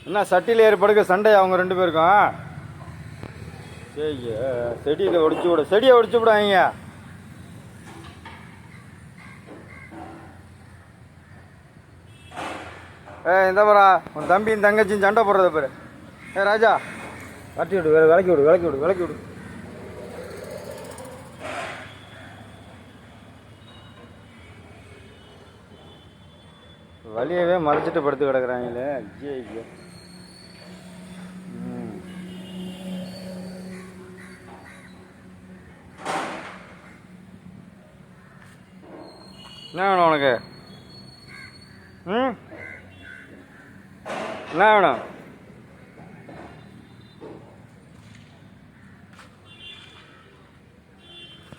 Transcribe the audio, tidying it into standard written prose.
என்ன சட்டியில் ஏற்படுக்க சண்டை அவங்க 2 பேருக்கும்? சரி, செடியில் ஒடிச்சு விட, செடியை ஒடிச்சு விடாங்க. இந்த பாரா உன் தம்பியும் தங்கச்சியும் சண்டை போடுறத பாரு. ராஜா கட்டி விடு, விளக்கி விடு, விளக்கி விடு, விளக்கி விடு. வலியவே மறைச்சிட்டு படுத்து கிடக்குறாங்களே. ஐயோ ஐயோ. என்ன வேணும் உனக்கு? என்ன வேணும்?